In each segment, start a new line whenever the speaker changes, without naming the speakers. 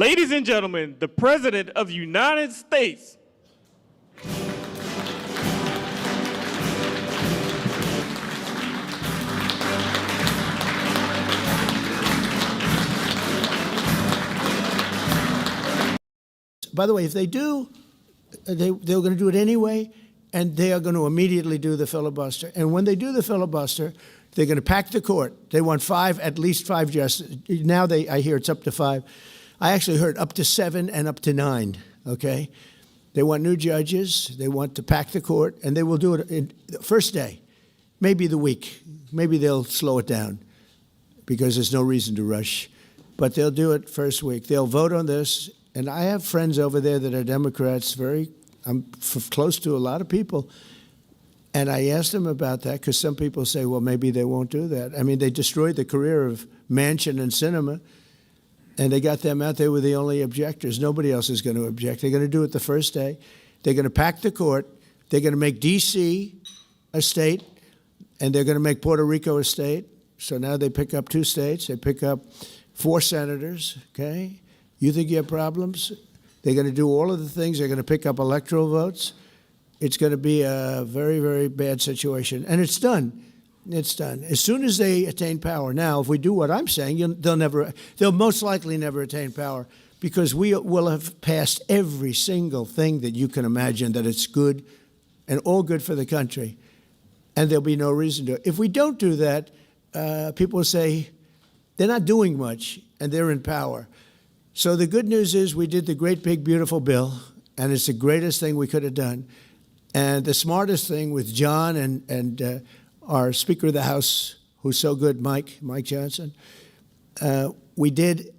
Ladies and gentlemen, the President of the United States.
By the way, if they do, they're going to do it anyway, and they are going to immediately do the filibuster. And when they do the filibuster, they're going to pack the court. They want at least five justices. Now I hear it's up to 5. I actually heard up to 7 and up to 9, okay? They want new judges. They want to pack the court, and they will do it in the first day, maybe the week. Maybe they'll slow it down because there's no reason to rush. But they'll do it first week. They'll vote on this. And I have friends over there that are Democrats, I'm close to a lot of people. And I asked them about that because some people say, well, maybe they won't do that. I mean, they destroyed the career of Manchin and Sinema, and they got them out. They were the only objectors. Nobody else is going to object. They're going to do it the first day. They're going to pack the court. They're going to make D.C. a state, and they're going to make Puerto Rico a state. So now they pick up 2 states. They pick up 4 senators, okay? You think you have problems? They're going to do all of the things. They're going to pick up electoral votes. It's going to be a very, very bad situation. And it's done. It's done. As soon as they attain power. Now, if we do what I'm saying, they'll most likely never attain power because we will have passed every single thing that you can imagine that it's good and all good for the country. And there'll be no reason to. If we don't do that, people will say they're not doing much and they're in power. So the good news is we did the great, big, beautiful bill, and it's the greatest thing we could have done. And the smartest thing with John and our Speaker of the House, who's so good, Mike Johnson, we did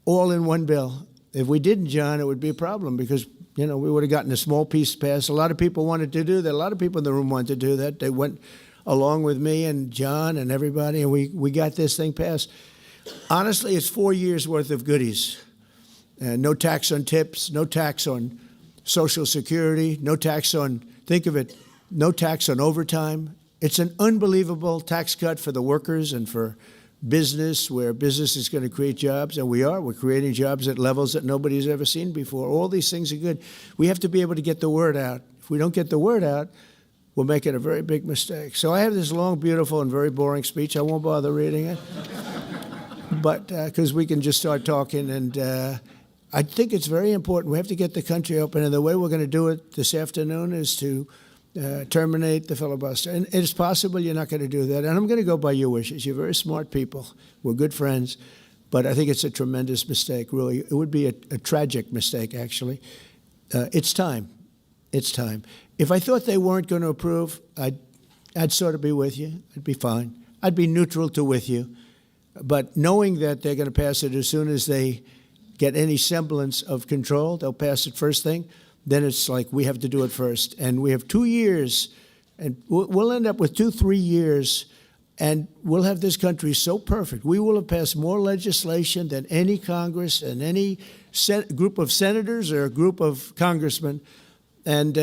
all in one bill. If we didn't, John, it would be a problem because, we would have gotten a small piece passed. A lot of people wanted to do that. A lot of people in the room wanted to do that. They went along with me and John and everybody, and we got this thing passed. Honestly, it's 4 years' worth of goodies. No tax on tips, no tax on Social Security, no tax on, think of it, no tax on overtime. It's an unbelievable tax cut for the workers and for business, where business is going to create jobs, and we're creating jobs at levels that nobody's ever seen before. All these things are good. We have to be able to get the word out. If we don't get the word out, we'll make it a very big mistake. So I have this long, beautiful, and very boring speech. I won't bother reading it. But because we can just start talking, and I think it's very important. We have to get the country open, and the way we're going to do it this afternoon is to terminate the filibuster. And it's possible you're not going to do that, and I'm going to go by your wishes. You're very smart people. We're good friends, but I think it's a tremendous mistake, really. It would be a tragic mistake, actually. It's time. It's time. If I thought they weren't going to approve, I'd sort of be with you. I'd be fine. I'd be neutral to with you. But knowing that they're going to pass it as soon as they get any semblance of control, they'll pass it first thing, then it's like we have to do it first. And we have 2 years, and we'll end up with 2-3 years, and we'll have this country so perfect. We will have passed more legislation than any Congress and any group of senators or a group of congressmen, and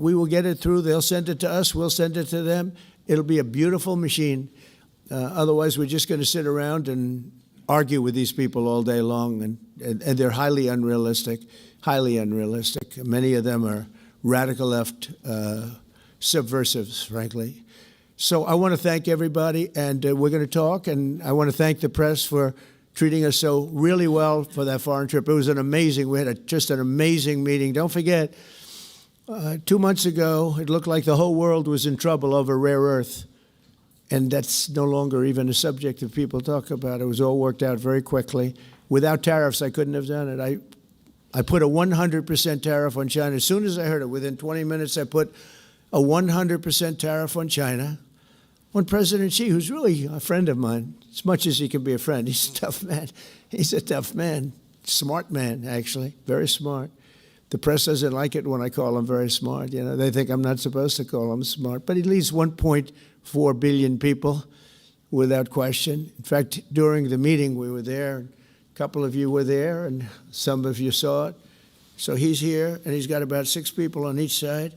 we will get it through. They'll send it to us. We'll send it to them. It'll be a beautiful machine. Otherwise, we're just going to sit around and argue with these people all day long, and they're highly unrealistic, highly unrealistic. Many of them are radical left subversives, frankly. So I want to thank everybody, and we're going to talk, and I want to thank the press for treating us so really well for that foreign trip. It was we had just an amazing meeting. Don't forget, 2 months ago, it looked like the whole world was in trouble over rare earth. And that's no longer even a subject that people talk about. It was all worked out very quickly. Without tariffs, I couldn't have done it. I put a 100% tariff on China. As soon as I heard it, within 20 minutes, I put a 100% tariff on China. On President Xi, who's really a friend of mine, as much as he can be a friend. He's a tough man. He's a tough man. Smart man, actually. Very smart. The press doesn't like it when I call him very smart. They think I'm not supposed to call him smart. But he leads 1.4 billion people, without question. In fact, during the meeting, we were there. A couple of you were there, and some of you saw it. So he's here, and he's got about 6 people on each side.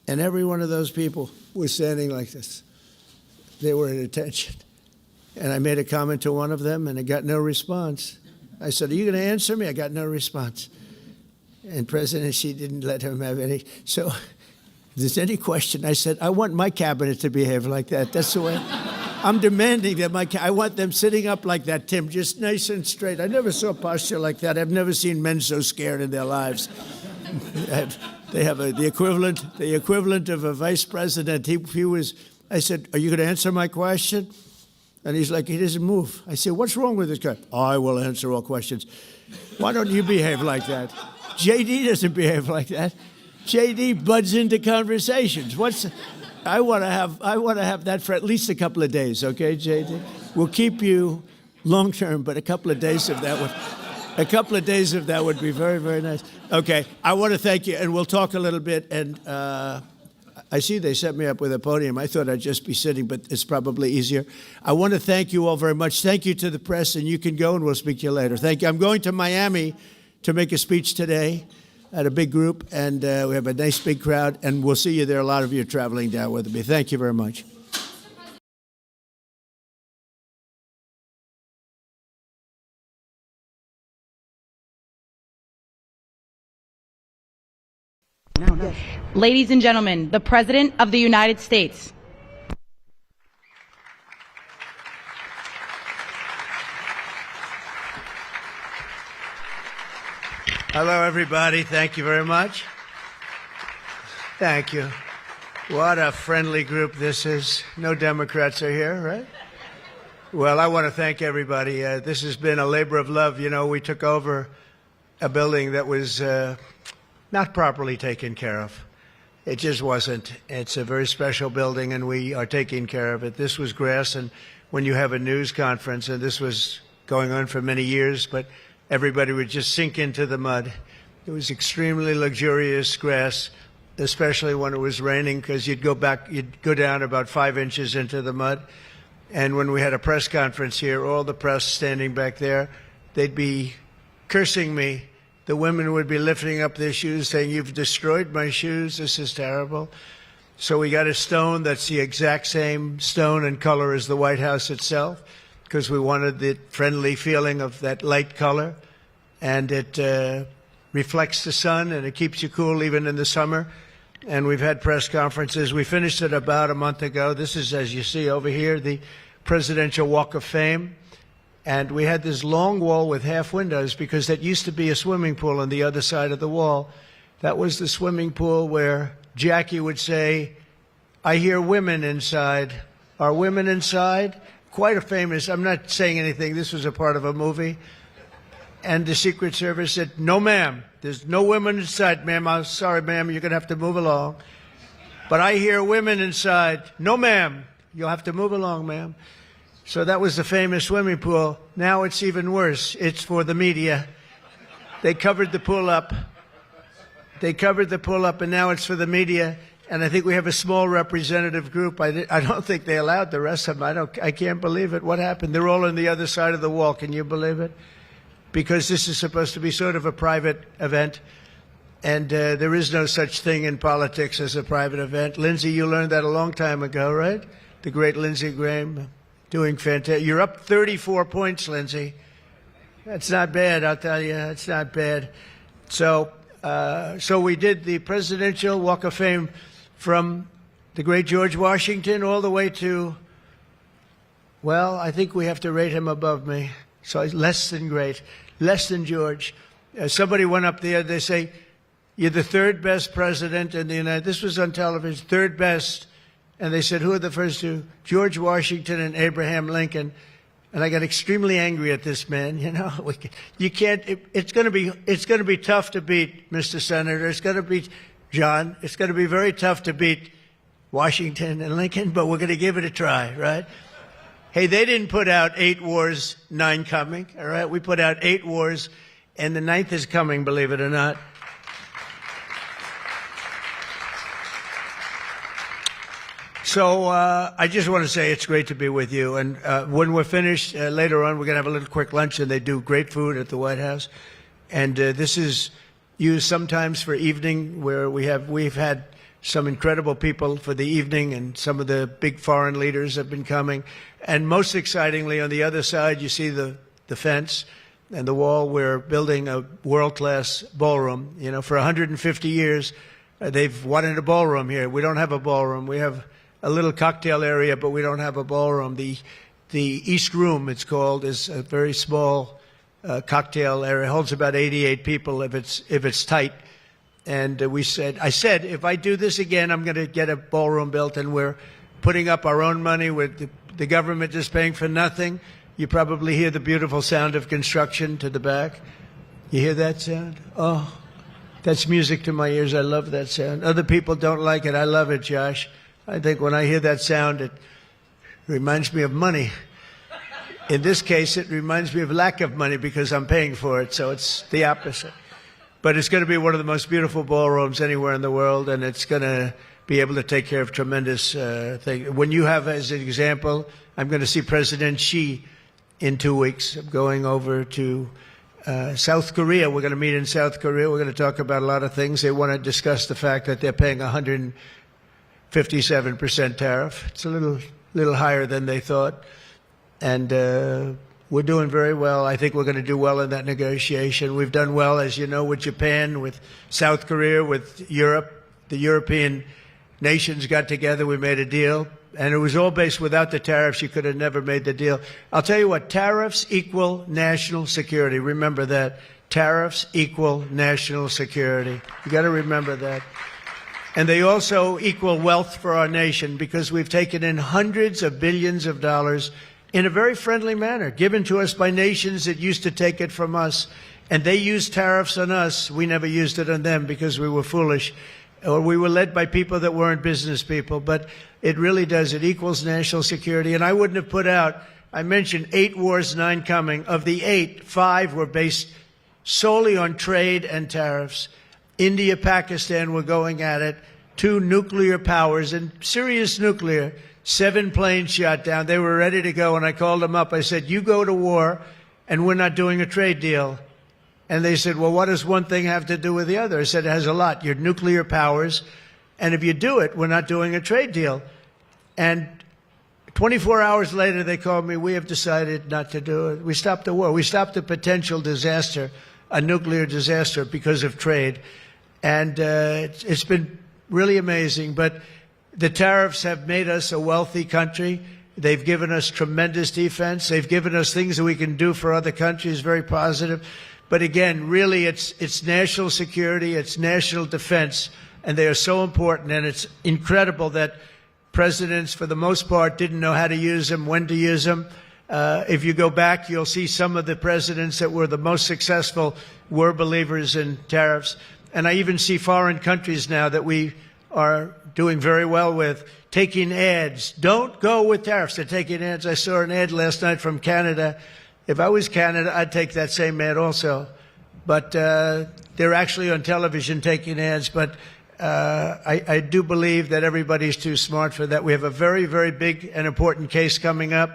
And every one of those people was standing like this. They were at attention. And I made a comment to one of them, and it got no response. I said, are you going to answer me? I got no response. And President Xi didn't let him have any. So if there's any question, I said, I want my cabinet to behave like that. That's the way. I'm demanding that I want them sitting up like that, Tim, just nice and straight. I never saw posture like that. I've never seen men so scared in their lives. They have the equivalent of a vice president. He was. I said, are you going to answer my question? And he's like, he doesn't move. I said, what's wrong with this guy? I will answer all questions. Why don't you behave like that? JD doesn't behave like that. JD buds into conversations. I want to have that for at least a couple of days, okay, JD? We'll keep you long term, but a couple of days of that would be very, very nice. Okay, I want to thank you, and we'll talk a little bit. And I see they set me up with a podium. I thought I'd just be sitting, but it's probably easier. I want to thank you all very much. Thank you to the press, and you can go, and we'll speak to you later. Thank you. I'm going to Miami to make a speech today at a big group, and we have a nice big crowd, and we'll see you there. A lot of you are traveling down with me. Thank you very much.
Ladies and gentlemen, the President of the United States.
Hello, everybody. Thank you very much. Thank you. What a friendly group this is. No Democrats are here, right? Well, I want to thank everybody. This has been a labor of love. You know, we took over a building that was not properly taken care of. It just wasn't. It's a very special building, and we are taking care of it. This was grass, and when you have a news conference, and this was going on for many years, but everybody would just sink into the mud. It was extremely luxurious grass, especially when it was raining, because you'd go down about 5 inches into the mud. And when we had a press conference here, all the press standing back there, they'd be cursing me. The women would be lifting up their shoes, saying, "You've destroyed my shoes. This is terrible." So we got a stone that's the exact same stone and color as the White House itself, because we wanted the friendly feeling of that light color. And it reflects the sun, and it keeps you cool even in the summer. And we've had press conferences. We finished it about a month ago. This is, as you see over here, the Presidential Walk of Fame. And we had this long wall with half windows because that used to be a swimming pool on the other side of the wall. That was the swimming pool where Jackie would say, "I hear women inside." Are women inside? Quite a famous, I'm not saying anything, this was a part of a movie. And the Secret Service said, "No, ma'am, there's no women inside, ma'am. I'm sorry, ma'am, you're going to have to move along. But I hear women inside." "No, ma'am, you'll have to move along, ma'am." So that was the famous swimming pool. Now it's even worse. It's for the media. They covered the pool up. And now it's for the media. And I think we have a small representative group. I don't think they allowed the rest of them. I can't believe it. What happened? They're all on the other side of the wall. Can you believe it? Because this is supposed to be sort of a private event. And there is no such thing in politics as a private event. Lindsey, you learned that a long time ago, right? The great Lindsey Graham. Doing fantastic. You're up 34 points, Lindsey. That's not bad, I'll tell you. It's not bad. So we did the Presidential Walk of Fame from the great George Washington all the way to, well, I think we have to rate him above me. So less than great, less than George. Somebody went up there, they say, "You're the third best president in the United States." This was on television, third best. And they said, "Who are the first two?" "George Washington and Abraham Lincoln." And I got extremely angry at this man. You know, you can't. It's going to be tough to beat, Mr. Senator. It's going to be, John. It's going to be very tough to beat Washington and Lincoln, but we're going to give it a try, right? Hey, they didn't put out 8 wars, 9 coming. All right, we put out 8 wars, and the 9th is coming. Believe it or not. So I just want to say it's great to be with you. And when we're finished later on, we're going to have a little quick lunch, and they do great food at the White House. And this is used sometimes for evening, where we've had some incredible people for the evening, and some of the big foreign leaders have been coming. And most excitingly, on the other side, you see the fence. And the wall, we're building a world-class ballroom. You know, for 150 years, they've wanted a ballroom here. We don't have a ballroom. We have a little cocktail area, but we don't have a ballroom. The East Room, it's called, is a very small cocktail area. It holds about 88 people if it's tight. And I said, if I do this again, I'm going to get a ballroom built, and we're putting up our own money with the government is paying for nothing. You probably hear the beautiful sound of construction to the back. You hear that sound? Oh, that's music to my ears. I love that sound. Other people don't like it. I love it, Josh. I think when I hear that sound, it reminds me of money. In this case, it reminds me of lack of money because I'm paying for it, so it's the opposite. But it's going to be one of the most beautiful ballrooms anywhere in the world, and it's going to be able to take care of tremendous things. When you have, as an example, I'm going to see President Xi in 2 weeks. I'm going over to South Korea. We're going to meet in South Korea. We're going to talk about a lot of things. They want to discuss the fact that they're paying 157% tariff. It's a little higher than they thought. And we're doing very well. I think we're going to do well in that negotiation. We've done well, as you know, with Japan, with South Korea, with Europe. The European nations got together. We made a deal. And it was all based without the tariffs. You could have never made the deal. I'll tell you what, tariffs equal national security. Remember that. Tariffs equal national security. You got to remember that. And they also equal wealth for our nation because we've taken in hundreds of billions of dollars in a very friendly manner, given to us by nations that used to take it from us. And they used tariffs on us. We never used it on them because we were foolish, or we were led by people that weren't business people. But it really does. It equals national security. And I wouldn't have put out, I mentioned 8 wars, 9 coming. Of the 8, 5 were based solely on trade and tariffs. India, Pakistan were going at it. 2 nuclear powers, and serious nuclear. 7 planes shot down. They were ready to go, and I called them up. I said, you go to war, and we're not doing a trade deal. And they said, well, what does one thing have to do with the other? I said, it has a lot. You're nuclear powers, and if you do it, we're not doing a trade deal. And 24 hours later, they called me, we have decided not to do it. We stopped the war. We stopped a potential disaster, a nuclear disaster, because of trade. And it's been really amazing. But the tariffs have made us a wealthy country. They've given us tremendous defense. They've given us things that we can do for other countries, very positive. But again, really, it's national security, it's national defense, and they are so important. And it's incredible that presidents, for the most part, didn't know how to use them, when to use them. If you go back, you'll see some of the presidents that were the most successful were believers in tariffs. And I even see foreign countries now that we are doing very well with taking ads. Don't go with tariffs. They're taking ads. I saw an ad last night from Canada. If I was Canada, I'd take that same ad also. But they're actually on television taking ads. But I do believe that everybody's too smart for that. We have a very, very big and important case coming up.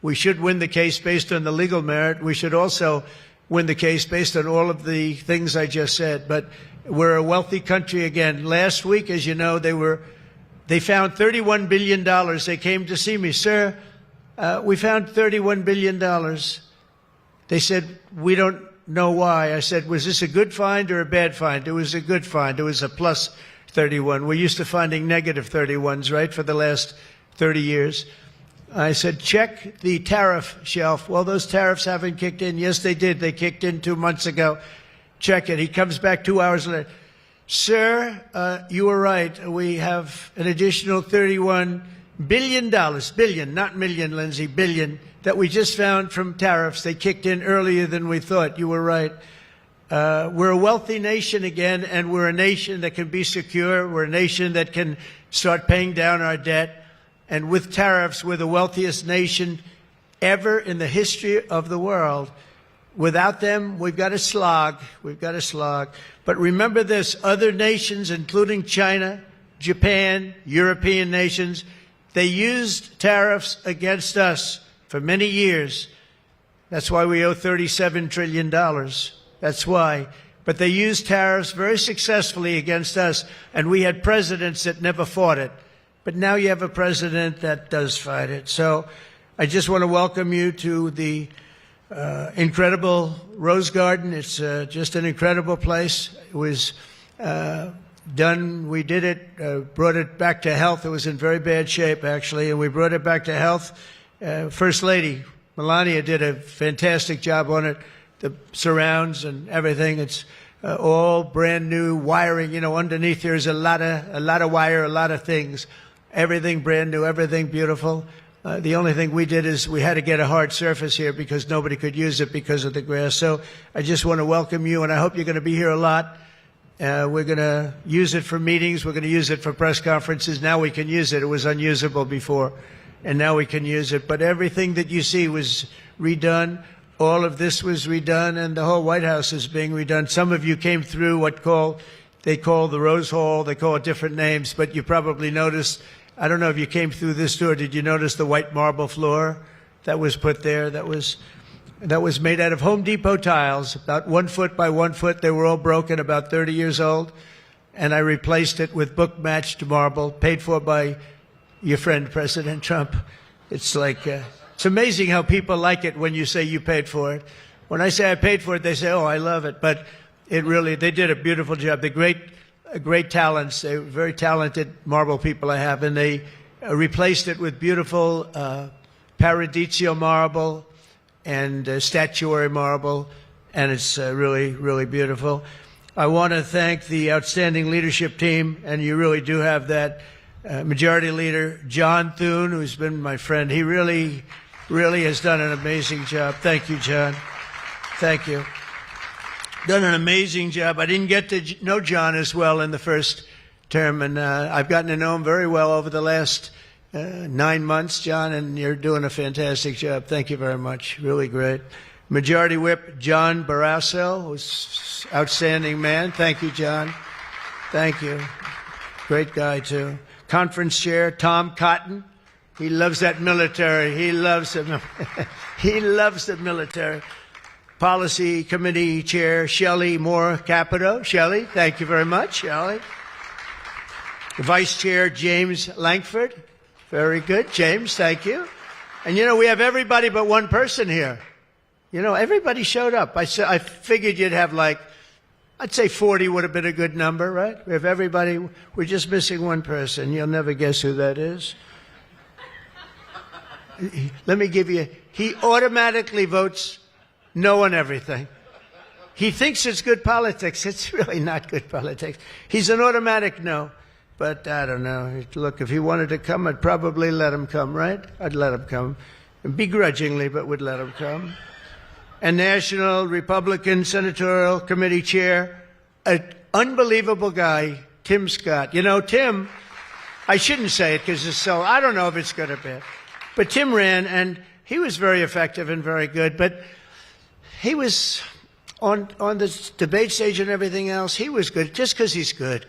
We should win the case based on the legal merit. We should also win the case based on all of the things I just said. But we're a wealthy country again. Last week, as you know, they found $31 billion. They came to see me. Sir, we found $31 billion. They said, we don't know why. I said, was this a good find or a bad find? It was a good find. It was a plus 31. We're used to finding negative 31s, right, for the last 30 years. I said, check the tariff shelf. Well, those tariffs haven't kicked in. Yes, they did. They kicked in 2 months ago. Check it. He comes back 2 hours later. Sir, you were right. We have an additional $31 billion, billion, not million, Lindsay, billion, that we just found from tariffs. They kicked in earlier than we thought. You were right. We're a wealthy nation again, and we're a nation that can be secure. We're a nation that can start paying down our debt. And with tariffs, we're the wealthiest nation ever in the history of the world. Without them, we've got to slog. We've got to slog. But remember this, other nations, including China, Japan, European nations, they used tariffs against us for many years. That's why we owe $37 trillion. That's why. But they used tariffs very successfully against us, and we had presidents that never fought it. But now you have a president that does fight it. So I just want to welcome you to the incredible rose garden. It's just an incredible place. It was done. We did it, brought it back to health. It was in very bad shape, actually, and we brought it back to health. First Lady Melania did a fantastic job on it. The surrounds and everything. It's all brand new wiring. You know, underneath there's a lot of wire, a lot of things. Everything brand new, everything beautiful. The only thing we did is we had to get a hard surface here because nobody could use it because of the grass. So I just want to welcome you, and I hope you're going to be here a lot. We're going to use it for meetings. We're going to use it for press conferences. Now we can use it. It was unusable before, and now we can use it. But everything that you see was redone. All of this was redone, and the whole White House is being redone. Some of you came through they call the Rose Hall. They call it different names, but you probably noticed, I don't know if you came through this door, did you notice the white marble floor that was put there? That was made out of Home Depot tiles, about 1 foot by 1 foot. They were all broken, about 30 years old, and I replaced it with book-matched marble, paid for by your friend, President Trump. It's like... it's amazing how people like it when you say you paid for it. When I say I paid for it, they say, oh, I love it. But they did a beautiful job. They're great talents. They're very talented marble people I have. And they replaced it with beautiful Paradiso marble and statuary marble. And it's really, really beautiful. I want to thank the outstanding leadership team. And you really do have that. Majority Leader John Thune, who's been my friend. He really has done an amazing job. Thank you, John. Thank you. Done an amazing job. I didn't get to know John as well in the first term, and I've gotten to know him very well over the last 9 months, John, and you're doing a fantastic job. Thank you very much. Really great. Majority Whip John Barrasso, who's outstanding man. Thank you, John. Thank you. Great guy, too. Conference Chair Tom Cotton. He loves that military. He loves the military. Policy Committee Chair Shelley Moore Capito. Shelley, thank you very much, Shelley. Vice Chair James Lankford. Very good. James, thank you. And you know, we have everybody but one person here. You know, everybody showed up. I figured you'd have I'd say 40 would have been a good number, right? We have everybody. We're just missing one person. You'll never guess who that is. Let me give you, he automatically votes no on everything. He thinks it's good politics. It's really not good politics. He's an automatic no. But I don't know. Look, if he wanted to come, I'd probably let him come, right? I'd let him come. Begrudgingly, but would let him come. And National Republican Senatorial Committee Chair, an unbelievable guy, Tim Scott. You know, Tim, I shouldn't say it because it's so, I don't know if it's good or bad. But Tim ran, and he was very effective and very good. But he was on the debate stage and everything else. He was good just because he's good.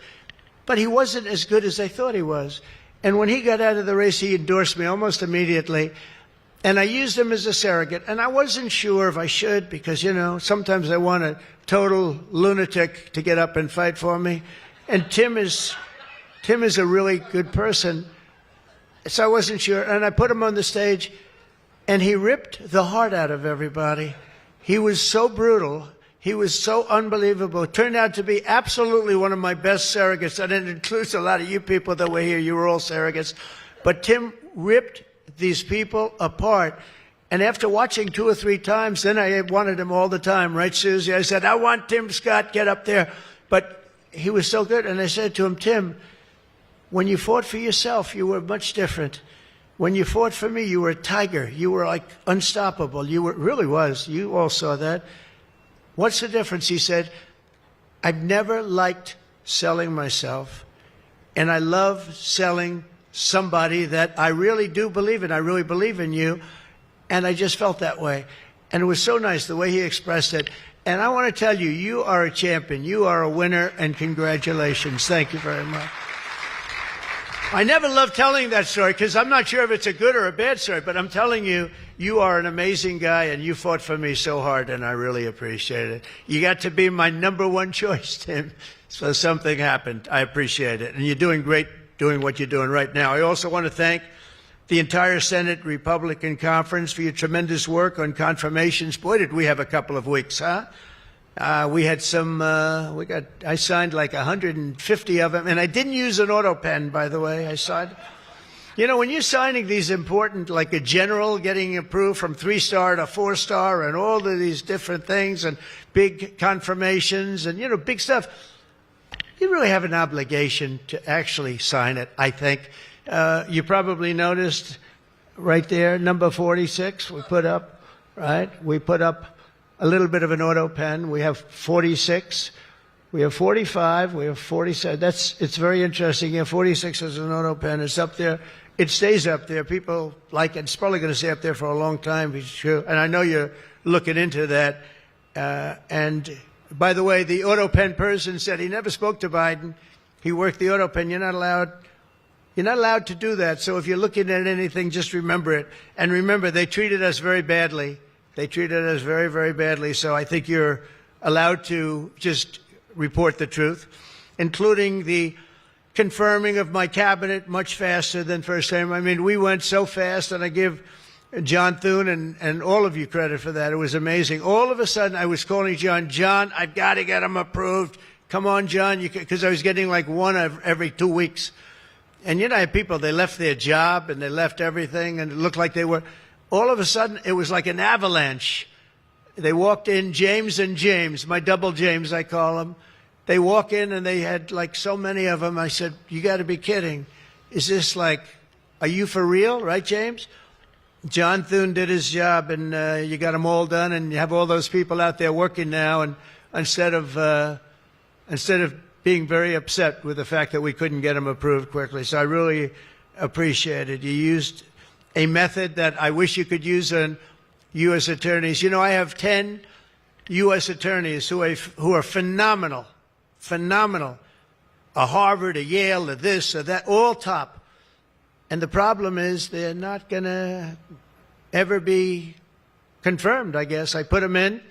But he wasn't as good as I thought he was. And when he got out of the race, he endorsed me almost immediately. And I used him as a surrogate. And I wasn't sure if I should because, you know, sometimes I want a total lunatic to get up and fight for me. And Tim is a really good person. So I wasn't sure. And I put him on the stage, and he ripped the heart out of everybody. He was so brutal. He was so unbelievable. It turned out to be absolutely one of my best surrogates. And it includes a lot of you people that were here. You were all surrogates. But Tim ripped these people apart. And after watching 2 or 3 times, then I wanted him all the time. Right, Susie? I said, I want Tim Scott, get up there. But he was so good. And I said to him, Tim, when you fought for yourself, you were much different. When you fought for me, you were a tiger. You were like unstoppable. You were, really was. You all saw that. What's the difference? He said, I've never liked selling myself, and I love selling somebody that I really do believe in. I really believe in you, and I just felt that way. And it was so nice the way he expressed it. And I want to tell you, you are a champion. You are a winner, and congratulations. Thank you very much. I never love telling that story because I'm not sure if it's a good or a bad story, but I'm telling you, you are an amazing guy, and you fought for me so hard, and I really appreciate it. You got to be my #1 choice, Tim. So something happened. I appreciate it. And you're doing great doing what you're doing right now. I also want to thank the entire Senate Republican Conference for your tremendous work on confirmations. Boy, did we have a couple of weeks, huh? We had some, I signed like 150 of them, and I didn't use an auto pen, by the way. I signed. You know, when you're signing these important, like a general getting approved from 3-star to 4-star and all of these different things and big confirmations and, you know, big stuff, you really have an obligation to actually sign it, I think. You probably noticed right there, number 46, we put up, right? We put up a little bit of an auto pen. We have 46. We have 45. We have 47. It's very interesting. Yeah, 46 is an auto pen. It's up there. It stays up there. People like it. It's probably going to stay up there for a long time. It's true. And I know you're looking into that. And by the way, the auto pen person said he never spoke to Biden. He worked the auto pen. You're not allowed to do that. So if you're looking at anything, just remember it. And remember, they treated us very badly. They treated us very, very badly. So I think you're allowed to just report the truth, including the confirming of my cabinet much faster than first time. I mean, we went so fast, and I give John Thune and all of you credit for that. It was amazing. All of a sudden, I was calling John, I've got to get him approved. Come on, John, because I was getting like one every 2 weeks. And you know, I had people, they left their job and they left everything, and it looked like they were, all of a sudden, it was like an avalanche. They walked in, James and James, my double James, I call them. They walk in and they had like so many of them. I said, you got to be kidding. Is this like, are you for real? Right, James? John Thune did his job, and you got them all done, and you have all those people out there working now. And instead of being very upset with the fact that we couldn't get them approved quickly. So I really appreciate it. You used a method that I wish you could use on U.S. attorneys. You know, I have 10 U.S. attorneys who are phenomenal. A Harvard, a Yale, a this, a that, all top. And the problem is they're not going to ever be confirmed, I guess. I put them in.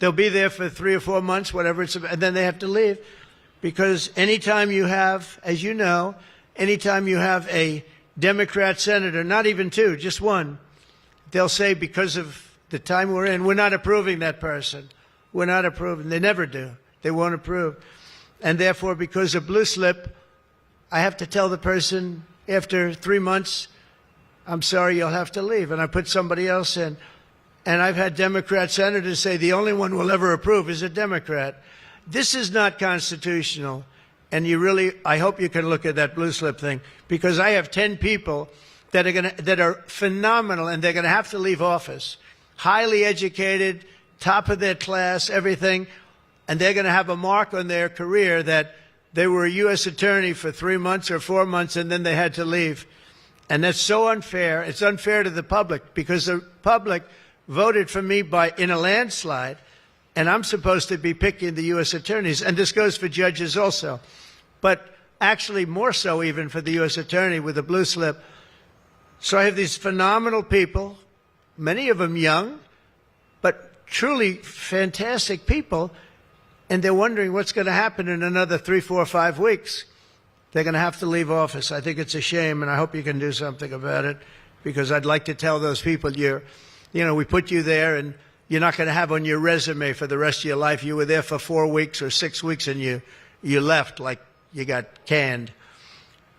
They'll be there for 3 or 4 months, whatever it's, and then they have to leave. Because anytime you have, as you know, anytime you have a Democrat senator, not even 2, just 1, they'll say because of the time we're in, we're not approving that person. We're not approving. They never do. They won't approve. And therefore, because of blue slip, I have to tell the person after 3 months, I'm sorry, you'll have to leave. And I put somebody else in. And I've had Democrat senators say the only one we'll ever approve is a Democrat. This is not constitutional. And you really, I hope you can look at that blue slip thing, because I have 10 people that are phenomenal, and they're going to have to leave office. Highly educated, top of their class, everything. And they're going to have a mark on their career that they were a U.S. attorney for 3 months or 4 months, and then they had to leave. And that's so unfair. It's unfair to the public, because the public voted for me in a landslide, and I'm supposed to be picking the U.S. attorneys. And this goes for judges also. But actually more so even for the U.S. attorney with the blue slip. So I have these phenomenal people, many of them young, but truly fantastic people. And they're wondering what's going to happen in another 3, 4, 5 weeks. They're going to have to leave office. I think it's a shame, and I hope you can do something about it, because I'd like to tell those people, we put you there, and you're not going to have on your resume for the rest of your life, you were there for 4 weeks or 6 weeks, and you left like you got canned.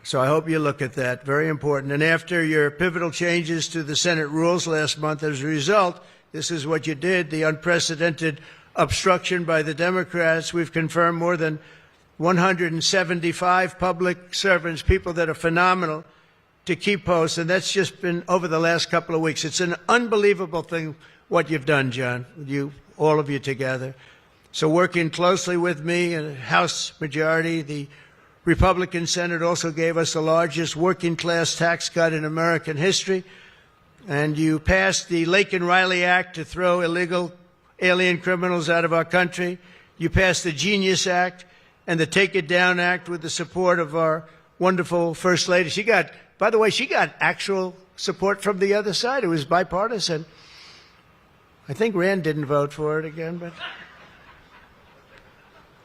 So I hope you look at that. Very important. And after your pivotal changes to the Senate rules last month, as a result, this is what you did, the unprecedented obstruction by the Democrats. We've confirmed more than 175 public servants, people that are phenomenal, to keep posts. And that's just been over the last couple of weeks. It's an unbelievable thing what you've done, John, all of you together. So working closely with me and House majority, the Republican Senate also gave us the largest working class tax cut in American history. And you passed the Laken Riley Act to throw illegal alien criminals out of our country. You passed the Genius Act and the Take It Down Act with the support of our wonderful First Lady. By the way, she got actual support from the other side. It was bipartisan. I think Rand didn't vote for it again, but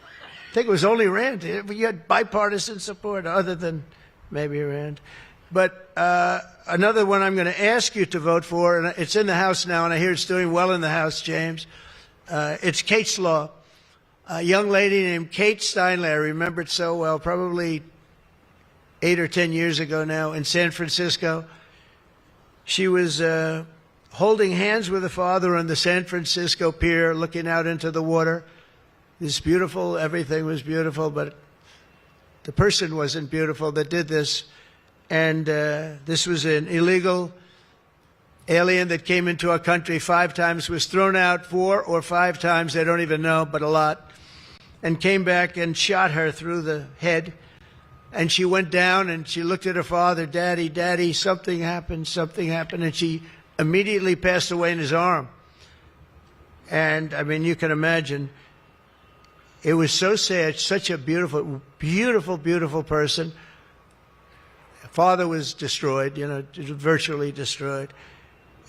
I think it was only Rand. You had bipartisan support other than maybe Rand. But another one I'm going to ask you to vote for, and it's in the House now, and I hear it's doing well in the House, James. It's Kate's Law. A young lady named Kate Steinle, I remember it so well, probably 8 or 10 years ago now in San Francisco. She was holding hands with her father on the San Francisco pier, looking out into the water. This beautiful, everything was beautiful, but the person wasn't beautiful that did this. And this was an illegal alien that came into our country 5 times, was thrown out 4 or 5 times, I don't even know, but a lot, and came back and shot her through the head. And she went down and she looked at her father, Daddy, Daddy, something happened, and she immediately passed away in his arm. And, I mean, you can imagine, it was so sad, such a beautiful, beautiful, beautiful person. Father was destroyed, you know, virtually destroyed.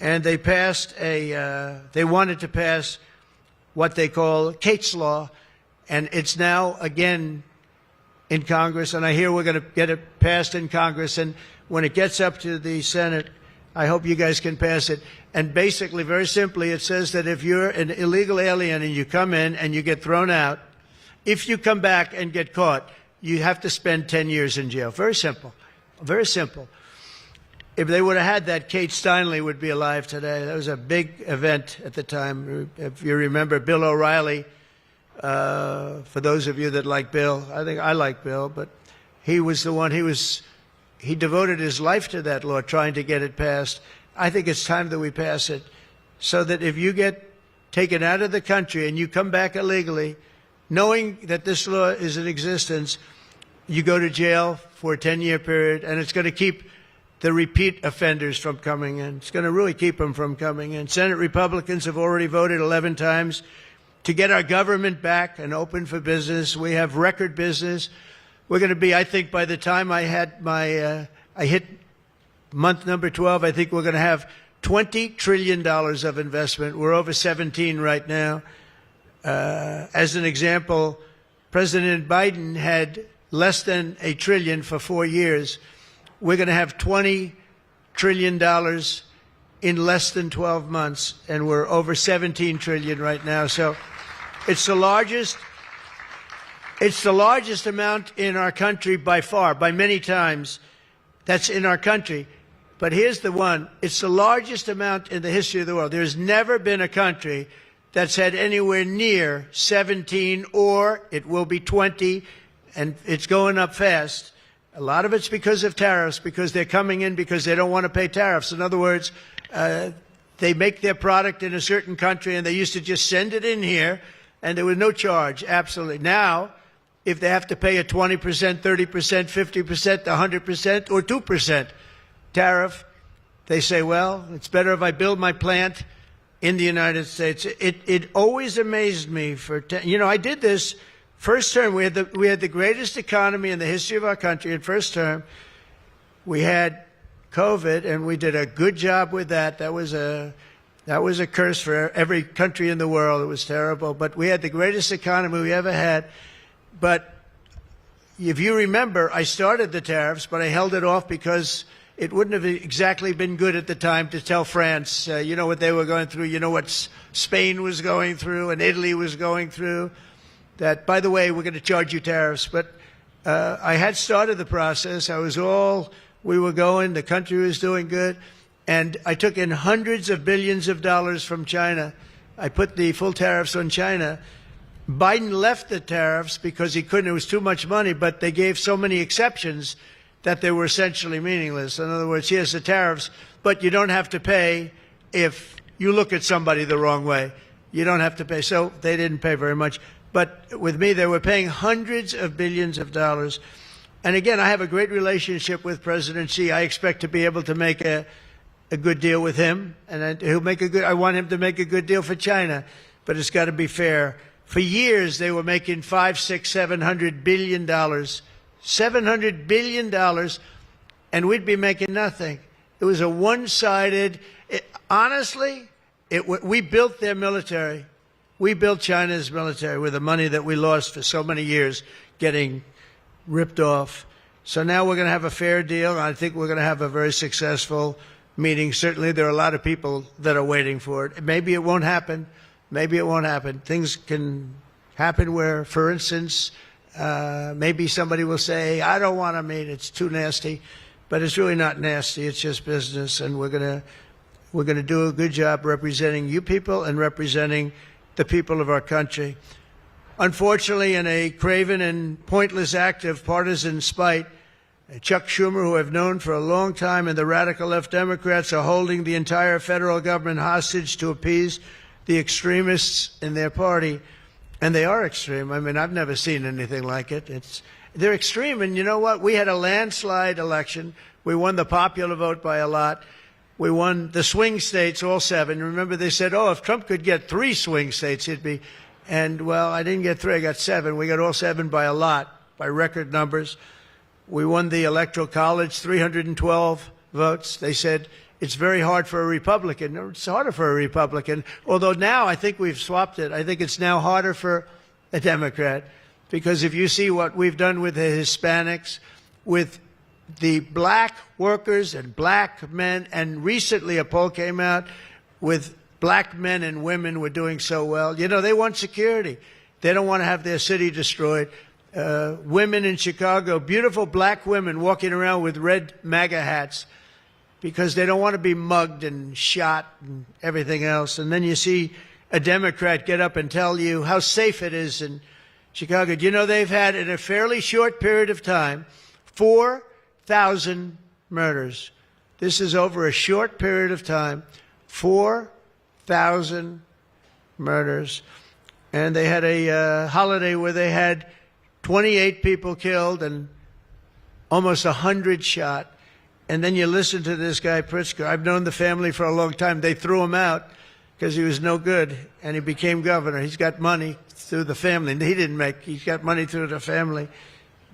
And they passed they wanted to pass what they call Kate's Law, and it's now again in Congress, and I hear we're going to get it passed in Congress, and when it gets up to the Senate, I hope you guys can pass it. And basically, very simply, it says that if you're an illegal alien and you come in and you get thrown out, if you come back and get caught, you have to spend 10 years in jail. Very simple. Very simple. If they would have had that, Kate Steinle would be alive today. That was a big event at the time. If you remember, Bill O'Reilly, for those of you that like Bill, I think I like Bill, but he was the one, he devoted his life to that law, trying to get it passed. I think it's time that we pass it so that if you get taken out of the country and you come back illegally, knowing that this law is in existence, you go to jail for a 10-year period, and it's going to keep the repeat offenders from coming in. It's going to really keep them from coming in. Senate Republicans have already voted 11 times to get our government back and open for business. We have record business. We're going to be, I think, by the time I hit month number 12, I think we're going to have $20 trillion of investment. We're over 17 right now. As an example, President Biden had less than $1 trillion for 4 years. We're going to have $20 trillion in less than 12 months, and we're over 17 trillion right now. So it's the largest amount in our country by far, by many times. That's in our country. But here's the one. It's the largest amount in the history of the world. There's never been a country that's had anywhere near 17, or it will be 20, and it's going up fast. A lot of it's because of tariffs, because they're coming in because they don't want to pay tariffs. In other words, they make their product in a certain country, and they used to just send it in here, and there was no charge, absolutely. Now, if they have to pay a 20%, 30%, 50%, 100%, or 2% tariff, they say, well, it's better if I build my plant in the United States. It always amazed me I did this first term. We had the greatest economy in the history of our country in first term. We had COVID, and we did a good job with that. That was a curse for every country in the world. It was terrible. But we had the greatest economy we ever had. But if you remember, I started the tariffs, but I held it off because it wouldn't have exactly been good at the time to tell France, you know what they were going through, you know what Spain was going through and Italy was going through, that, by the way, we're going to charge you tariffs. But I had started the process. We were going, the country was doing good, and I took in hundreds of billions of dollars from China. I put the full tariffs on China. Biden left the tariffs because he couldn't, it was too much money, but they gave so many exceptions that they were essentially meaningless. In other words, here's the tariffs, but you don't have to pay if you look at somebody the wrong way. You don't have to pay. So they didn't pay very much. But with me, they were paying hundreds of billions of dollars. And again, I have a great relationship with President Xi. I expect to be able to make a good deal with him, and I want him to make a good deal for China, but it's got to be fair. For years, they were making $500, $600, $700 billion. $700 billion, and we'd be making nothing. It was a one-sided, honestly, we built their military. We built China's military with the money that we lost for so many years getting ripped off. So now we're going to have a fair deal, and I think we're going to have a very successful meeting. Certainly there are a lot of people that are waiting for it. Maybe it won't happen. Maybe it won't happen. Things can happen where, for instance, maybe somebody will say, I don't want to meet, it's too nasty. But it's really not nasty, it's just business, and we're going to do a good job representing you people and representing the people of our country. Unfortunately, in a craven and pointless act of partisan spite, Chuck Schumer, who I've known for a long time, and the radical left Democrats are holding the entire federal government hostage to appease the extremists in their party. And they are extreme. I mean, I've never seen anything like it. They're extreme. And you know what? We had a landslide election. We won the popular vote by a lot. We won the swing states, all 7. Remember, they said, oh, if Trump could get 3 swing states, he'd be. And, well, I didn't get 3. I got 7. We got all 7 by a lot, by record numbers. We won the Electoral College, 312 votes. They said it's very hard for a Republican. It's harder for a Republican, although now I think we've swapped it. I think it's now harder for a Democrat, because if you see what we've done with the Hispanics, with the black workers and black men, and recently a poll came out with black men and women were doing so well. You know, they want security. They don't want to have their city destroyed. Women in Chicago, beautiful black women walking around with red MAGA hats because they don't want to be mugged and shot and everything else. And then you see a Democrat get up and tell you how safe it is in Chicago. Do you know they've had, in a fairly short period of time, 4,000 murders? This is over a short period of time, 4,000 murders. And they had a holiday where they had 28 people killed and almost 100 shot. And then you listen to this guy, Pritzker. I've known the family for a long time. They threw him out because he was no good, and he became governor. He's got money through the family. He's got money through the family.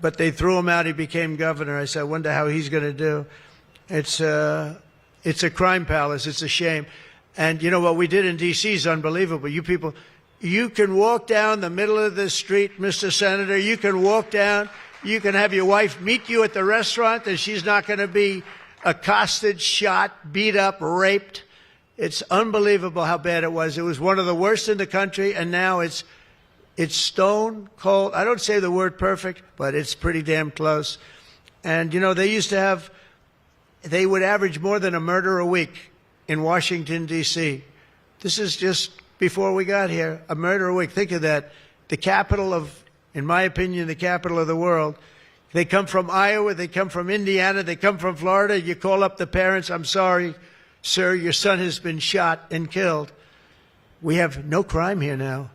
But they threw him out. He became governor. I said, I wonder how he's going to do. It's a crime palace. It's a shame. And you know what we did in D.C. is unbelievable. You people, you can walk down the middle of the street, Mr. Senator. You can walk down. You can have your wife meet you at the restaurant, and she's not going to be accosted, shot, beat up, raped. It's unbelievable how bad it was. It was one of the worst in the country, and now it's stone cold. I don't say the word perfect, but it's pretty damn close. And, you know, they would average more than a murder a week in Washington, D.C. This is just before we got here, a murder a week. Think of that. The capital of, in my opinion, the capital of the world. They come from Iowa, they come from Indiana, they come from Florida. You call up the parents, I'm sorry, sir, your son has been shot and killed. We have no crime here now.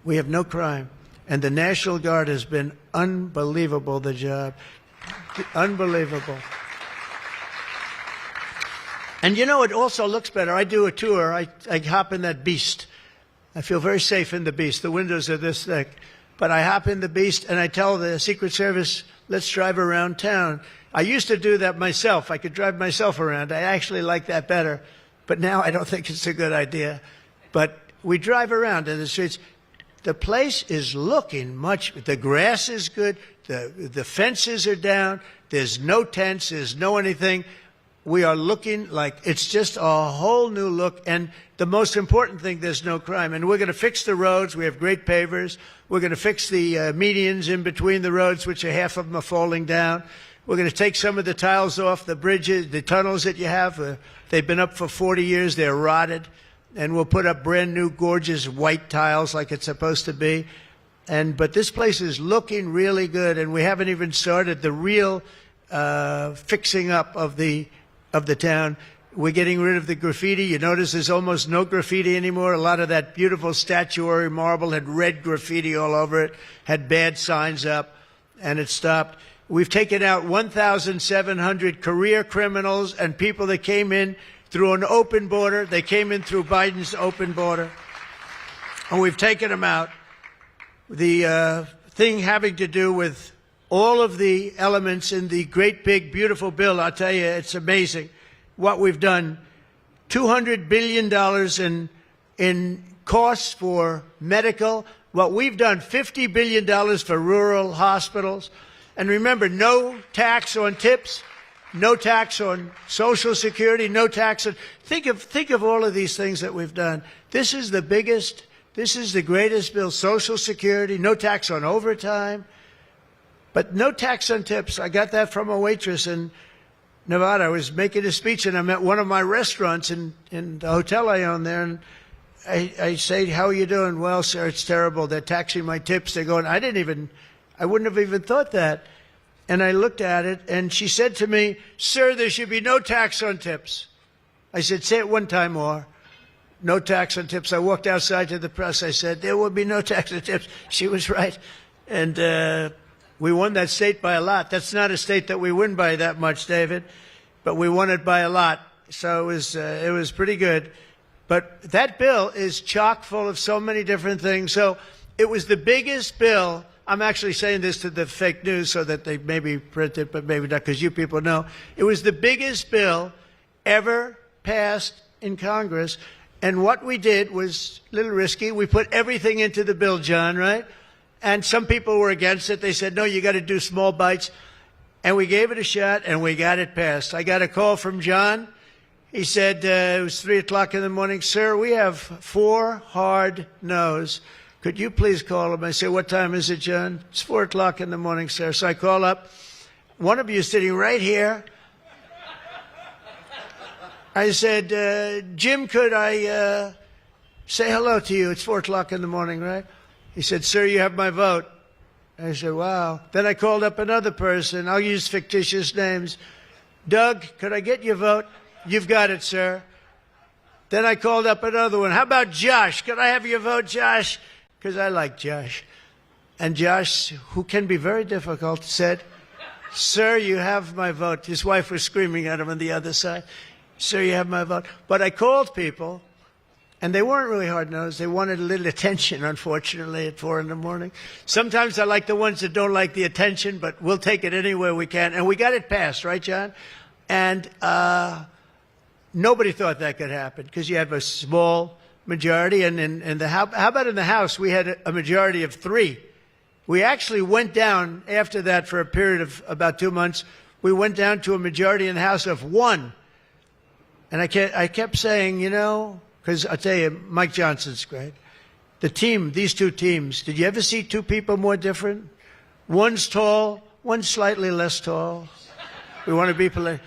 We have no crime. And the National Guard has been unbelievable, the job. Unbelievable. And you know, it also looks better. I do a tour. I hop in that beast. I feel very safe in the beast. The windows are this thick. But I hop in the beast and I tell the Secret Service, let's drive around town. I used to do that myself. I could drive myself around. I actually like that better. But now I don't think it's a good idea. But we drive around in the streets. The place is looking the grass is good. The fences are down. There's no tents. There's no anything. We are looking like it's just a whole new look. And the most important thing, there's no crime. And we're going to fix the roads. We have great pavers. We're going to fix the medians in between the roads, which half of them are falling down. We're going to take some of the tiles off the bridges, the tunnels that you have. They've been up for 40 years. They're rotted. And we'll put up brand new, gorgeous white tiles like it's supposed to be. But this place is looking really good. And we haven't even started the real fixing up of the town. We're getting rid of the graffiti. You notice there's almost no graffiti anymore. A lot of that beautiful statuary marble had red graffiti all over it, had bad signs up, and it stopped. We've taken out 1,700 career criminals and people that came in through an open border. They came in through Biden's open border, and we've taken them out. The thing having to do with all of the elements in the great, big, beautiful bill, I'll tell you, it's amazing what we've done. $200 billion in costs for medical. What we've done, $50 billion for rural hospitals. And remember, no tax on tips, no tax on Social Security, no tax on... Think of all of these things that we've done. This is the biggest, this is the greatest bill. Social Security, no tax on overtime, but no tax on tips. I got that from a waitress in Nevada. I was making a speech, and I'm at one of my restaurants in the hotel I own there, and I say, how are you doing? Well, sir, it's terrible. They're taxing my tips. They're going, I wouldn't have even thought that. And I looked at it, and she said to me, sir, there should be no tax on tips. I said, say it one time more. No tax on tips. I walked outside to the press. I said, there will be no tax on tips. She was right. And we won that state by a lot. That's not a state that we win by that much, David, but we won it by a lot. So it was pretty good. But that bill is chock full of so many different things. So it was the biggest bill. I'm actually saying this to the fake news so that they maybe print it, but maybe not, because you people know. It was the biggest bill ever passed in Congress. And what we did was a little risky. We put everything into the bill, John, right? And some people were against it. They said, no, you got to do small bites. And we gave it a shot, and we got it passed. I got a call from John. He said, it was 3 o'clock in the morning. Sir, we have 4 hard no's. Could you please call him? I said, what time is it, John? It's 4 o'clock in the morning, sir. So I call up. One of you is sitting right here. I said, Jim, could I say hello to you? It's 4 o'clock in the morning, right? He said, sir, you have my vote. I said, wow. Then I called up another person. I'll use fictitious names. Doug, could I get your vote? You've got it, sir. Then I called up another one. How about Josh? Could I have your vote, Josh? Because I like Josh. And Josh, who can be very difficult, said, sir, you have my vote. His wife was screaming at him on the other side. Sir, you have my vote. But I called people, and they weren't really hard-nosed. They wanted a little attention, unfortunately, at 4 in the morning. Sometimes I like the ones that don't like the attention, but we'll take it anywhere we can. And we got it passed, right, John? And nobody thought that could happen because you have a small majority. And in the how about in the House, we had a majority of 3. We actually went down after that for a period of about 2 months. We went down to a majority in the House of 1. And I kept saying, you know, because I'll tell you, Mike Johnson's great. The team, these 2 teams, did you ever see 2 people more different? One's tall, one's slightly less tall. We want to be polite.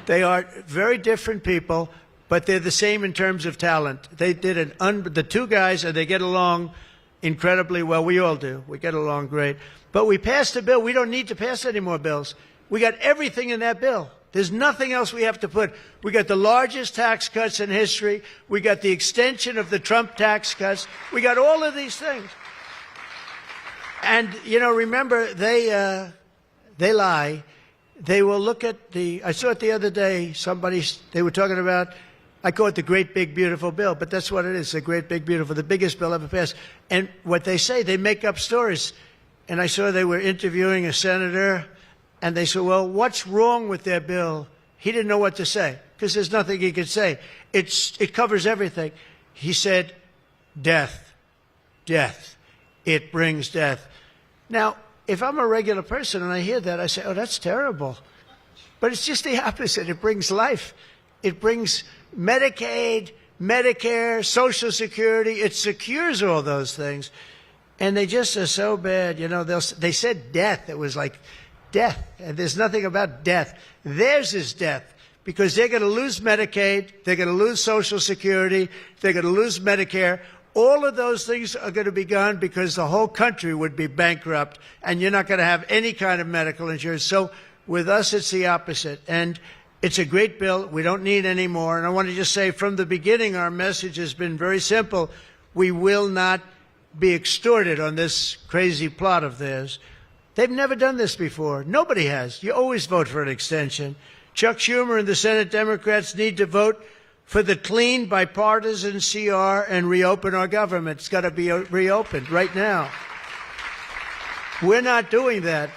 They are very different people, but they're the same in terms of talent. They did the 2 guys, and they get along incredibly well. We all do. We get along great. But we passed a bill. We don't need to pass any more bills. We got everything in that bill. There's nothing else we have to put. We got the largest tax cuts in history. We got the extension of the Trump tax cuts. We got all of these things. And, you know, remember, they lie. They will look at I saw it the other day, they were talking about, I call it the great big beautiful bill, but that's what it is, the great big beautiful, the biggest bill ever passed. And what they say, they make up stories. And I saw they were interviewing a senator, and they said, well, what's wrong with their bill? He didn't know what to say, because there's nothing he could say. It covers everything. He said, death, death. It brings death. Now, if I'm a regular person and I hear that, I say, oh, that's terrible. But it's just the opposite. It brings life. It brings Medicaid, Medicare, Social Security. It secures all those things. And they just are so bad. You know, they said death. It was like death. And there's nothing about death. Theirs is death. Because they're going to lose Medicaid. They're going to lose Social Security. They're going to lose Medicare. All of those things are going to be gone because the whole country would be bankrupt, and you're not going to have any kind of medical insurance. So with us, it's the opposite. And it's a great bill. We don't need any more. And I want to just say from the beginning, our message has been very simple. We will not be extorted on this crazy plot of theirs. They've never done this before. Nobody has. You always vote for an extension. Chuck Schumer and the Senate Democrats need to vote for the clean, bipartisan CR and reopen our government. It's got to be reopened right now. We're not doing that.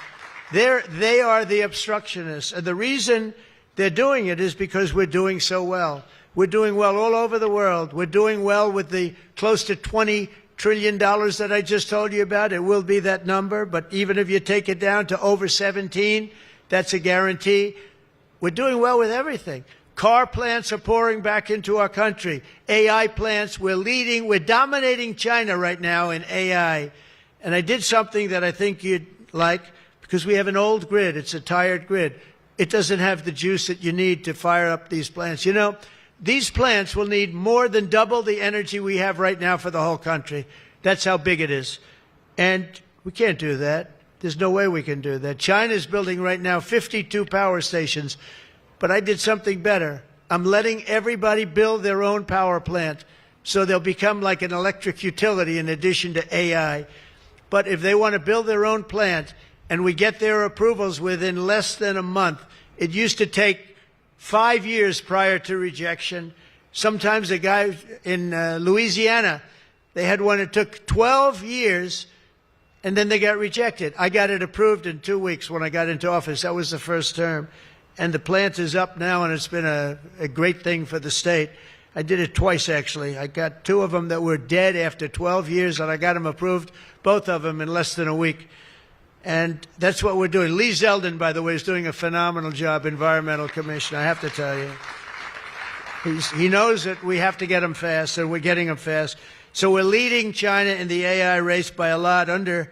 They are the obstructionists. And the reason they're doing it is because we're doing so well. We're doing well all over the world. We're doing well with the close to $20 trillion that I just told you about, it will be that number. But even if you take it down to over 17, that's a guarantee. We're doing well with everything. Car plants are pouring back into our country. AI plants, we're leading. We're dominating China right now in AI. And I did something that I think you'd like, because we have an old grid. It's a tired grid. It doesn't have the juice that you need to fire up these plants. You know, these plants will need more than double the energy we have right now for the whole country. That's how big it is. And we can't do that. There's no way we can do that. China is building right now 52 power stations. But I did something better. I'm letting everybody build their own power plant, so they'll become like an electric utility in addition to AI. But if they want to build their own plant and we get their approvals within less than a month, it used to take 5 years prior to rejection. Sometimes a guy in Louisiana, they had one that took 12 years, and then they got rejected. I got it approved in 2 weeks when I got into office. That was the first term. And the plant is up now, and it's been a great thing for the state. I did it twice, actually. I got 2 of them that were dead after 12 years, and I got them approved, both of them, in less than a week. And that's what we're doing. Lee Zeldin, by the way, is doing a phenomenal job, Environmental Commissioner, I have to tell you. He knows that we have to get them fast, and we're getting them fast. So we're leading China in the AI race by a lot. Under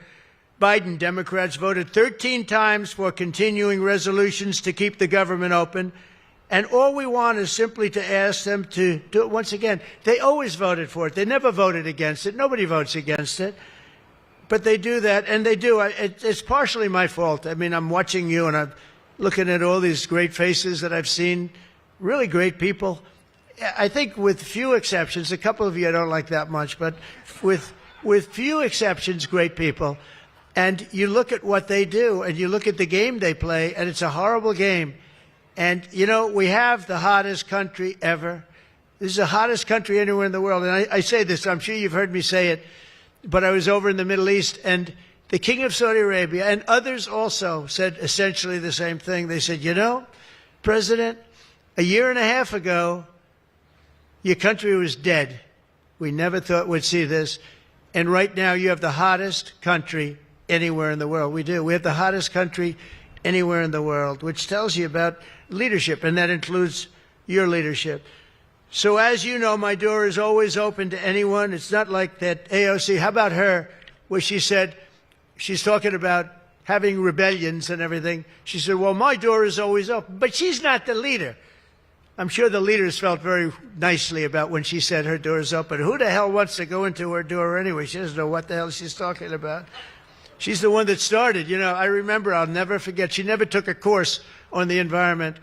Biden, Democrats voted 13 times for continuing resolutions to keep the government open. And all we want is simply to ask them to do it once again. They always voted for it. They never voted against it. Nobody votes against it. But they do that, and they do. It's partially my fault. I mean, I'm watching you, and I'm looking at all these great faces that I've seen, really great people. I think with few exceptions, a couple of you I don't like that much, but with few exceptions, great people. And you look at what they do, and you look at the game they play, and it's a horrible game. And, you know, we have the hottest country ever. This is the hottest country anywhere in the world. And I say this, I'm sure you've heard me say it, but I was over in the Middle East, and the King of Saudi Arabia and others also said essentially the same thing. They said, you know, President, a year and a half ago, your country was dead. We never thought we'd see this. And right now you have the hottest country anywhere in the world. We do. We have the hottest country anywhere in the world, which tells you about leadership, and that includes your leadership. So as you know, my door is always open to anyone. It's not like that AOC. How about her, where she said, she's talking about having rebellions and everything. She said, well, my door is always open. But she's not the leader. I'm sure the leaders felt very nicely about when she said her door is open. Who the hell wants to go into her door anyway? She doesn't know what the hell she's talking about. She's the one that started. You know, I remember, I'll never forget, she never took a course on the environment.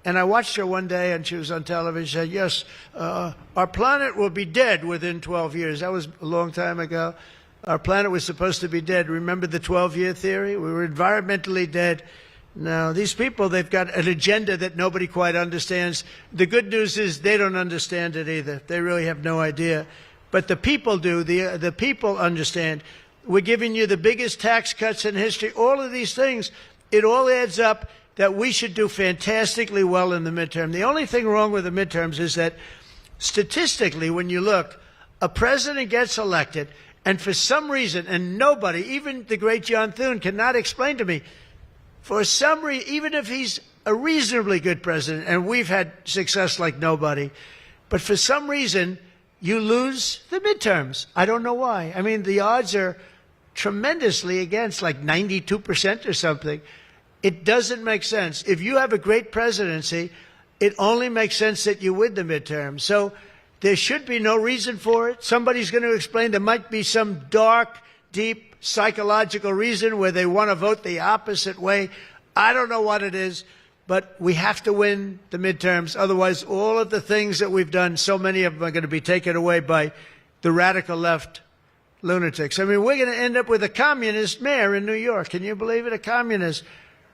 And I watched her one day, and she was on television. She said, yes, our planet will be dead within 12 years. That was a long time ago. Our planet was supposed to be dead. Remember the 12-year theory? We were environmentally dead. Now, these people, they've got an agenda that nobody quite understands. The good news is they don't understand it either. They really have no idea. But the people do. The people understand. We're giving you the biggest tax cuts in history. All of these things, it all adds up that we should do fantastically well in the midterm. The only thing wrong with the midterms is that statistically, when you look, a president gets elected, and for some reason, and nobody, even the great John Thune, cannot explain to me, for some reason, even if he's a reasonably good president, and we've had success like nobody, but for some reason, you lose the midterms. I don't know why. I mean, the odds are tremendously against, like 92% or something. It doesn't make sense. If you have a great presidency, it only makes sense that you win the midterm. So there should be no reason for it. Somebody's going to explain there might be some dark, deep psychological reason where they want to vote the opposite way. I don't know what it is, but we have to win the midterms. Otherwise, all of the things that we've done, so many of them are going to be taken away by the radical left lunatics. I mean, we're going to end up with a communist mayor in New York. Can you believe it? A communist.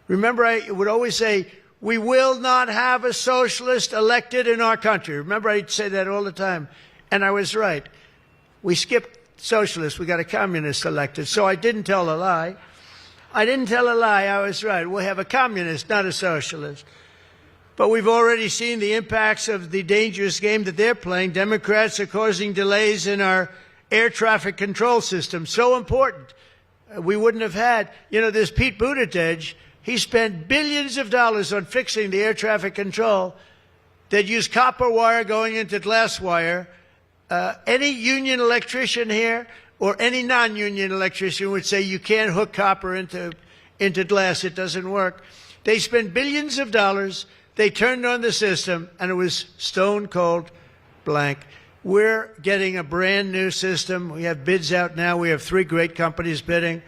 Remember, I would always say, we will not have a socialist elected in our country. Remember, I'd say that all the time. And I was right. We skipped socialists. We got a communist elected. So I didn't tell a lie. I didn't tell a lie. I was right. We'll have a communist, not a socialist. But we've already seen the impacts of the dangerous game that they're playing. Democrats are causing delays in our air traffic control system, so important. We wouldn't have had, there's Pete Buttigieg. He spent billions of dollars on fixing the air traffic control. They'd use copper wire going into glass wire. Any union electrician here or any non-union electrician would say you can't hook copper into glass. It doesn't work. They spent billions of dollars. They turned on the system, and it was stone cold blank. We're getting a brand new system. We have bids out now. We have 3 great companies bidding.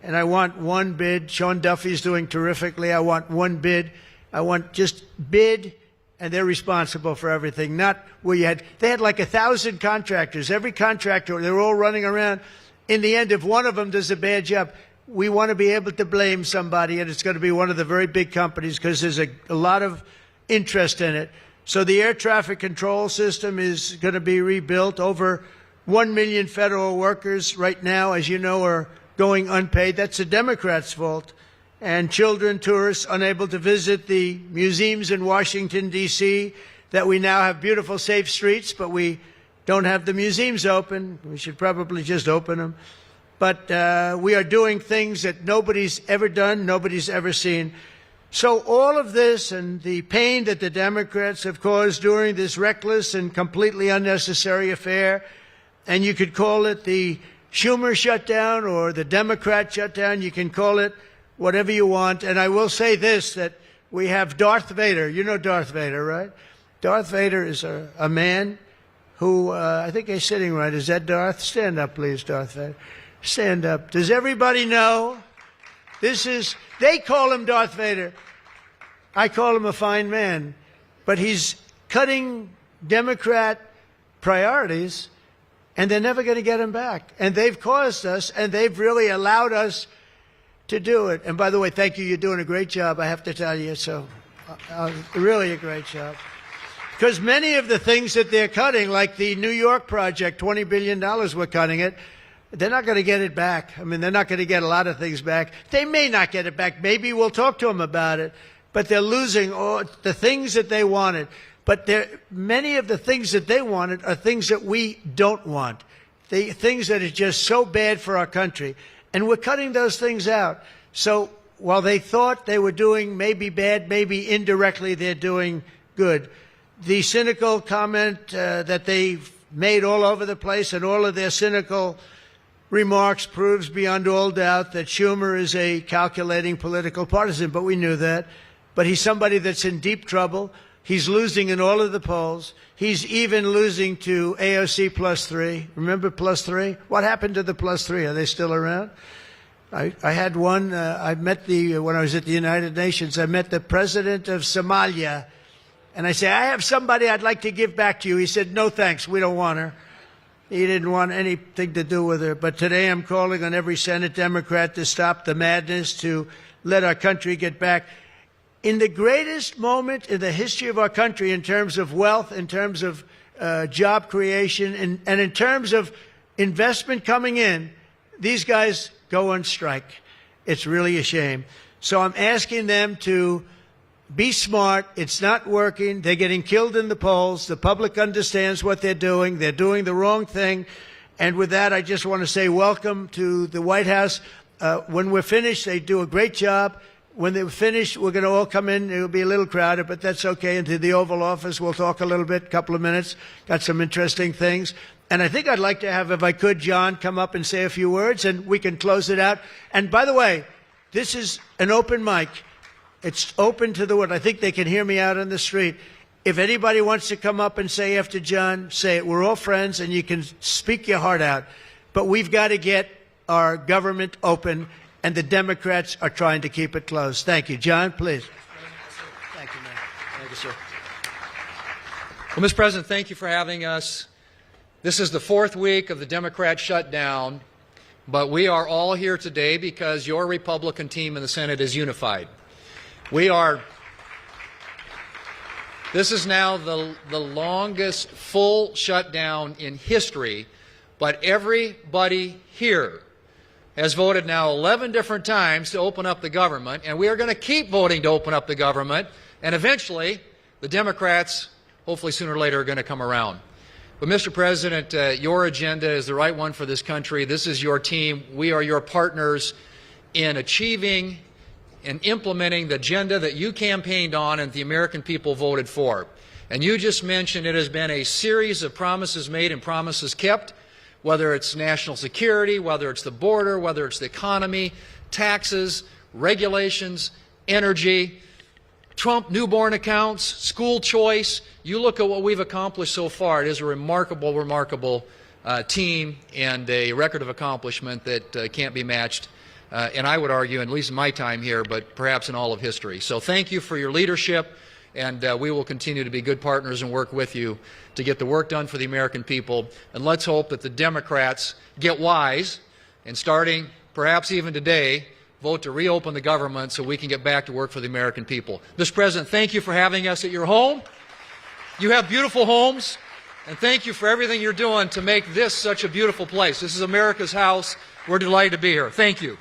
And I want one bid. Sean Duffy's doing terrifically. I want one bid. I want just bid, and they're responsible for everything. Not where they had like 1,000 contractors. Every contractor, they're all running around. In the end, if one of them does a bad job, we want to be able to blame somebody, and it's going to be one of the very big companies because there's a lot of interest in it. So the air traffic control system is going to be rebuilt. Over 1 million federal workers right now, as you know, are going unpaid. That's the Democrats' fault. And children, tourists, unable to visit the museums in Washington, D.C., that we now have beautiful, safe streets, but we don't have the museums open. We should probably just open them. But we are doing things that nobody's ever done, nobody's ever seen. So all of this and the pain that the Democrats have caused during this reckless and completely unnecessary affair, and you could call it the Schumer shutdown or the Democrat shutdown, you can call it whatever you want. And I will say this, that we have Darth Vader. You know Darth Vader, right? Darth Vader is a man who, I think he's sitting right. Is that Darth? Stand up, please, Darth Vader. Stand up. Does everybody know? They call him Darth Vader. I call him a fine man. But he's cutting Democrat priorities, and they're never going to get him back. And they've caused us, and they've really allowed us to do it. And by the way, thank you. You're doing a great job, I have to tell you. So really a great job. Because many of the things that they're cutting, like the New York project, $20 billion we're cutting it, they're not going to get it back. I mean, they're not going to get a lot of things back. They may not get it back. Maybe we'll talk to them about it. But they're losing all the things that they wanted. But many of the things that they wanted are things that we don't want. Things that are just so bad for our country. And we're cutting those things out. So while they thought they were doing maybe bad, maybe indirectly they're doing good. The cynical comment that they've made all over the place, and all of their cynical remarks proves beyond all doubt that Schumer is a calculating political partisan, but we knew that. But he's somebody that's in deep trouble. He's losing in all of the polls. He's even losing to AOC +3. Remember +3? What happened to the +3? Are they still around? I had one. I met when I was at the United Nations, I met the president of Somalia. And I said, I have somebody I'd like to give back to you. He said, no, thanks. We don't want her. He didn't want anything to do with her. But today I'm calling on every Senate Democrat to stop the madness, to let our country get back. In the greatest moment in the history of our country in terms of wealth, in terms of job creation, and in terms of investment coming in, these guys go on strike. It's really a shame. So I'm asking them to be smart. It's not working. They're getting killed in the polls. The public understands what they're doing. They're doing the wrong thing. And with that, I just want to say welcome to the White House. When we're finished, they do a great job. When they're finished, we're going to all come in. It'll be a little crowded, but that's okay. Into the Oval Office, we'll talk a little bit, couple of minutes. Got some interesting things. And I think I'd like to have, if I could, John come up and say a few words, and we can close it out. And by the way, this is an open mic. It's open to the world. I think they can hear me out on the street. If anybody wants to come up and say after John, say it. We're all friends, and you can speak your heart out. But we've got to get our government open, and the Democrats are trying to keep it closed. Thank you. John, please.
Thank you, man. Thank you, sir. Well, Mr. President, thank you for having us. This is the 4th week of the Democrat shutdown, but we are all here today because your Republican team in the Senate is unified. This is now the longest full shutdown in history, but everybody here has voted now 11 different times to open up the government, and we are going to keep voting to open up the government, and eventually the Democrats, hopefully sooner or later, are going to come around. But, Mr. President, your agenda is the right one for this country. This is your team. We are your partners in achieving and implementing the agenda that you campaigned on and the American people voted for. And you just mentioned it has been a series of promises made and promises kept, whether it's national security, whether it's the border, whether it's the economy, taxes, regulations, energy, Trump newborn accounts, school choice. You look at what we've accomplished so far. It is a remarkable, remarkable team and a record of accomplishment that can't be matched. And I would argue, at least in my time here, but perhaps in all of history. So thank you for your leadership, and we will continue to be good partners and work with you to get the work done for the American people. And let's hope that the Democrats get wise and starting perhaps even today, vote to reopen the government so we can get back to work for the American people. Mr. President, thank you for having us at your home. You have beautiful homes, and thank you for everything you're doing to make this such a beautiful place. This is America's house. We're delighted to be here. Thank you.